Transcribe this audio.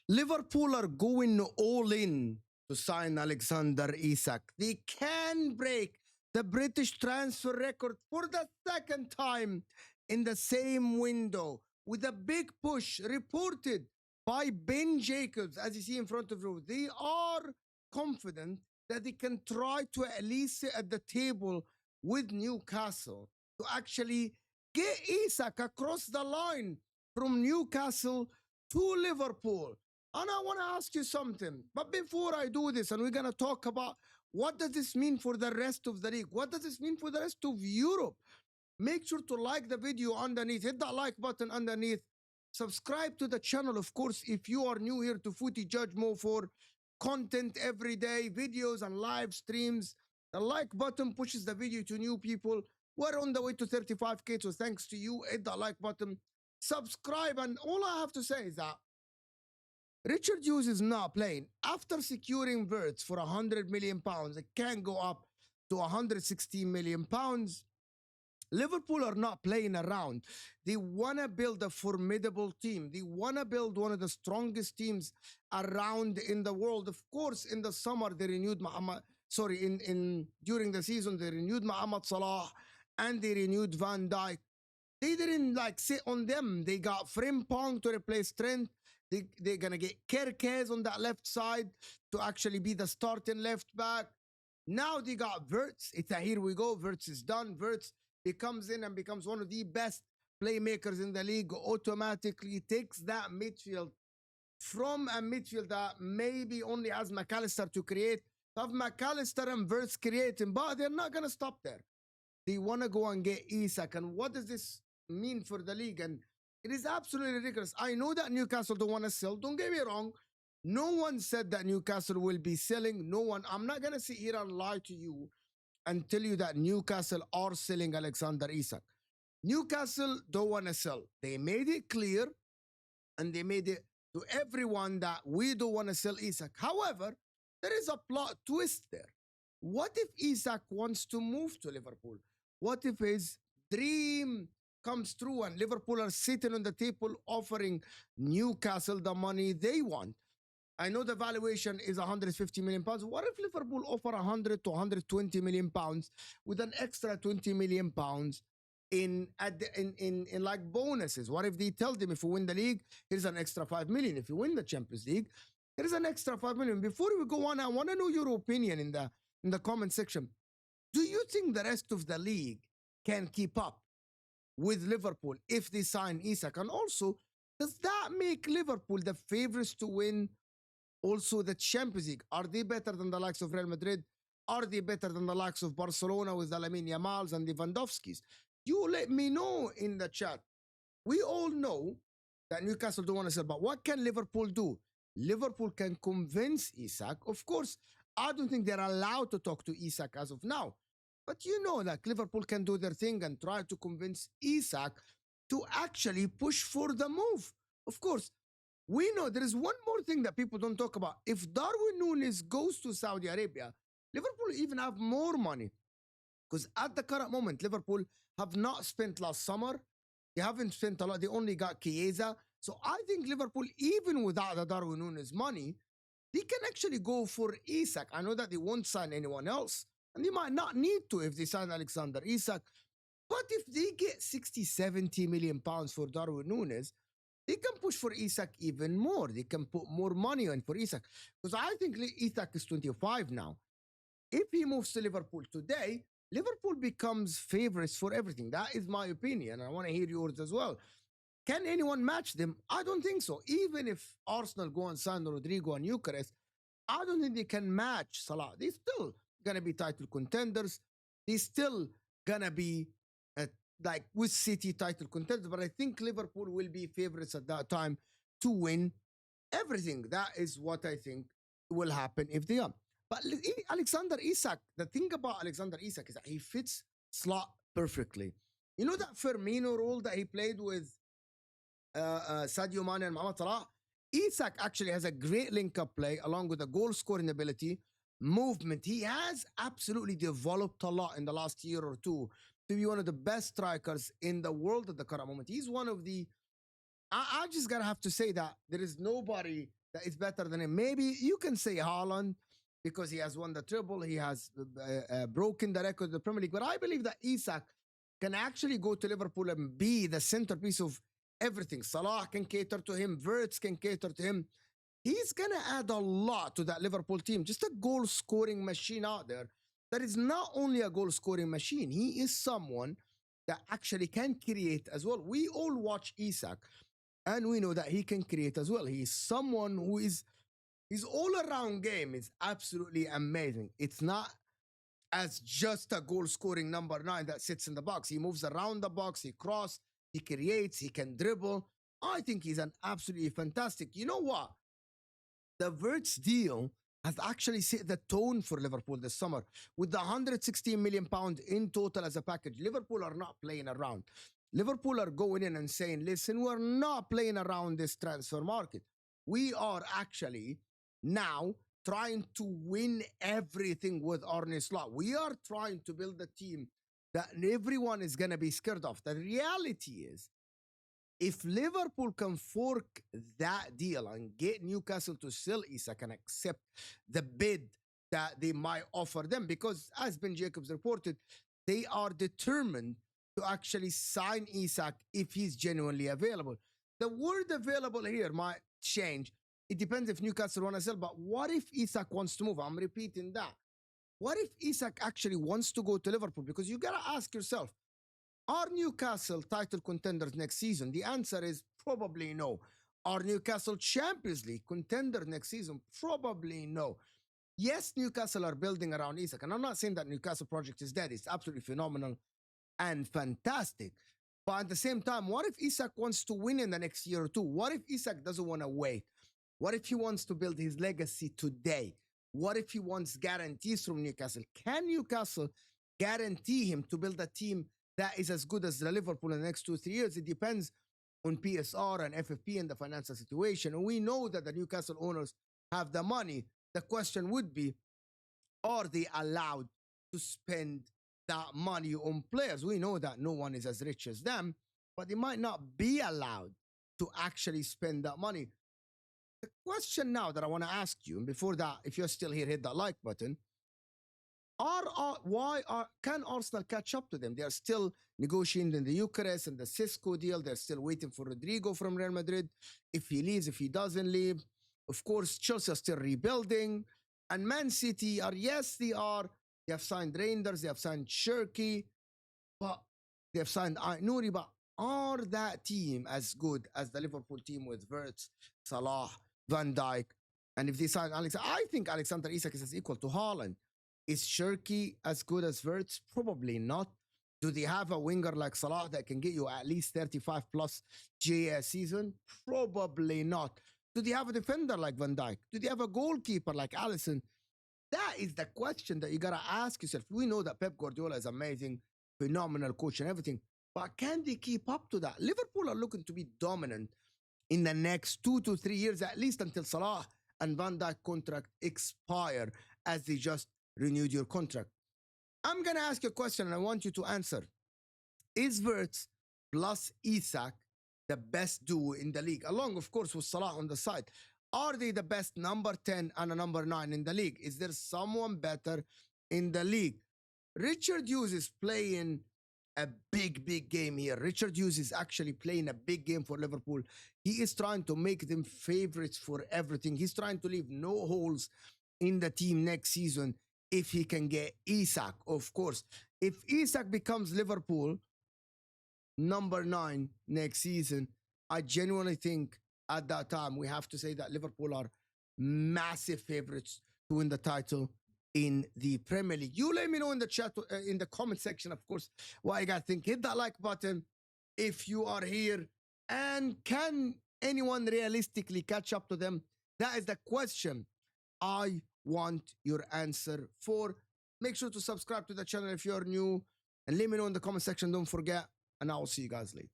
Liverpool are going all in to sign Alexander Isak. They can break the British transfer record for the second time in the same window with a big push reported by Ben Jacobs, as you see in front of you. They are confident that they can try to at least sit at the table with Newcastle to actually get Isak across the line from Newcastle to Liverpool. And I want to ask you something. But before I do this, and we're going to talk about what does this mean for the rest of the league? What does this mean for the rest of Europe? Make sure to like the video underneath. Hit that like button underneath. Subscribe to the channel, of course, if you are new here to Footy Judge Mo for content every day, videos and live streams. The like button pushes the video to new people. We're on the way to 35K, so thanks to you. Hit that like button. Subscribe, and all I have to say is that Richard Hughes is not playing. After securing Wirtz for £100 million, it can go up to £116 million. Liverpool are not playing around. They want to build a formidable team. They want to build one of the strongest teams around in the world. Of course, in the summer, they renewed during the season, they renewed Mohamed Salah and they renewed Van Dijk. They didn't sit on them. They got Frimpong to replace Trent. They're going to get Kerkez on that left side to actually be the starting left back. Now they got Wirtz. It's a here we go. Wirtz is done. Wirtz comes in and becomes one of the best playmakers in the league. Automatically takes that midfield from a midfield that maybe only has McAllister to create. Have McAllister and Wirtz creating, but they're not going to stop there. They want to go and get Isak. And what does this mean for the league? And it is absolutely ridiculous. I know that Newcastle don't want to sell. Don't get me wrong. No one said that Newcastle will be selling. No one. I'm not going to sit here and lie to you and tell you that Newcastle are selling Alexander Isak. Newcastle don't want to sell. They made it clear, and they made it to everyone that we don't want to sell Isak. However, there is a plot twist there. What if Isak wants to move to Liverpool? What if his dream comes true and Liverpool are sitting on the table offering Newcastle the money they want? I know the valuation is £150 million. What if Liverpool offer 100 to 120 million pounds with an extra 20 million pounds in like bonuses? What if they tell them, if you win the league, here's an extra 5 million. If you win the Champions League, here's an extra 5 million. Before we go on, I want to know your opinion in the comment section. Do you think the rest of the league can keep up with Liverpool if they sign Isak? And also, does that make Liverpool the favorites to win also the Champions League? Are they better than the likes of Real Madrid? Are they better than the likes of Barcelona with the Lamine Yamals and the Lewandowskis? You let me know in the chat. We all know that Newcastle don't want to sell, but what can Liverpool do? Liverpool can convince Isak. Of course, I don't think they're allowed to talk to Isak as of now. But you know that Liverpool can do their thing and try to convince Isak to actually push for the move. Of course, we know there is one more thing that people don't talk about. If Darwin Núñez goes to Saudi Arabia, Liverpool even have more money. Because at the current moment, Liverpool have not spent last summer. They haven't spent a lot. They only got Chiesa. So I think Liverpool, even without the Darwin Núñez money, they can actually go for Isak. I know that they won't sign anyone else. And they might not need to if they sign Alexander Isak. But if they get 60, 70 million pounds for Darwin Núñez, they can push for Isak even more. They can put more money in for Isak. Because I think Isak is 25 now. If he moves to Liverpool today, Liverpool becomes favorites for everything. That is my opinion. I want to hear yours as well. Can anyone match them? I don't think so. Even if Arsenal go and sign Rodrigo and Eucharist, I don't think they can match Salah. They're still going to be title contenders. They're still going to be with City title contenders. But I think Liverpool will be favorites at that time to win everything. That is what I think will happen if they are. But Alexander Isak, the thing about Alexander Isak is that he fits Slot perfectly. You know that Firmino role that he played with Sadio Mane and Mohamed Salah? Isak actually has a great link-up play along with a goal-scoring ability, movement. He has absolutely developed a lot in the last year or two to be one of the best strikers in the world at the current moment. He's one of the I just gotta have to say that there is nobody that is better than him. Maybe you can say Haaland because he has won the triple, he has broken the record of the Premier League. But I believe that Isak can actually go to Liverpool and be the centerpiece of everything. Salah can cater to him, Wirtz can cater to him. He's gonna add a lot to that Liverpool team. Just a goal scoring machine out there. That is not only a goal scoring machine. He is someone that actually can create as well. We all watch Isak and we know that he can create as well. He's someone who is his all-around game is absolutely amazing. It's not as just a goal-scoring number 9 that sits in the box. He moves around the box, he crosses, he creates, he can dribble. I think he's an absolutely fantastic. You know what? The Wirtz deal has actually set the tone for Liverpool this summer. With the £116 million in total as a package, Liverpool are not playing around. Liverpool are going in and saying, listen, we're not playing around this transfer market. We are actually now trying to win everything with Arne Slot. We are trying to build a team that everyone is going to be scared of. The reality is, if Liverpool can fork that deal and get Newcastle to sell Isak and accept the bid that they might offer them, because as Ben Jacobs reported, they are determined to actually sign Isak if he's genuinely available. The word available here might change. It depends if Newcastle want to sell, but what if Isak wants to move? I'm repeating that. What if Isak actually wants to go to Liverpool? Because you got to ask yourself, are Newcastle title contenders next season? The answer is probably no. Are Newcastle Champions League contender next season? Probably no. Yes, Newcastle are building around Isak, and I'm not saying that Newcastle project is dead. It's absolutely phenomenal and fantastic. But at the same time, what if Isak wants to win in the next year or two? What if Isak doesn't want to wait? What if he wants to build his legacy today? What if he wants guarantees from Newcastle? Can Newcastle guarantee him to build a team that is as good as the Liverpool in the next 2-3 years? It depends on PSR and FFP and the financial situation. And we know that the Newcastle owners have the money. The question would be, are they allowed to spend that money on players? We know that no one is as rich as them, but they might not be allowed to actually spend that money. The question now that I want to ask you, and before that, if you're still here, hit that like button. Can Arsenal catch up to them? They are still negotiating the Eucharist and the Cisco deal. They're still waiting for Rodrigo from Real Madrid. If he leaves, if he doesn't leave. Of course, Chelsea are still rebuilding. And Man City are, yes, they are. They have signed Reinders, they have signed Shirky, but they have signed Nouri. But are that team as good as the Liverpool team with Wirtz, Salah, Van Dijk? And if they sign Alex, I think Alexander Isak is equal to Haaland. Is Shirky as good as Wirtz? Probably not. Do they have a winger like Salah that can get you at least 35 plus GA a season? Probably not. Do they have a defender like Van Dijk? Do they have a goalkeeper like Alisson? That is the question that you got to ask yourself. We know that Pep Guardiola is amazing, phenomenal coach and everything, but can they keep up to that? Liverpool are looking to be dominant in the next 2 to 3 years, at least until Salah and Van Dijk contract expire, as they just renewed your contract. I'm going to ask you a question and I want you to answer. Is Wirtz plus Isak the best duo in the league? Along, of course, with Salah on the side. Are they the best number 10 and a number 9 in the league? Is there someone better in the league? Richard Hughes is playing a big game here. Richard Hughes is actually playing a big game for Liverpool. He is trying to make them favorites for everything. He's trying to leave no holes in the team next season if he can get Isak, of course. If Isak becomes Liverpool number 9 next season, I genuinely think at that time we have to say that Liverpool are massive favorites to win the title in the Premier League. You let me know in the chat, in the comment section, of course, what you guys think. Hit that like button if you are here. And can anyone realistically catch up to them? That is the question I want your answer for. Make sure to subscribe to the channel if you're new, and let me know in the comment section. Don't forget, and I will see you guys later.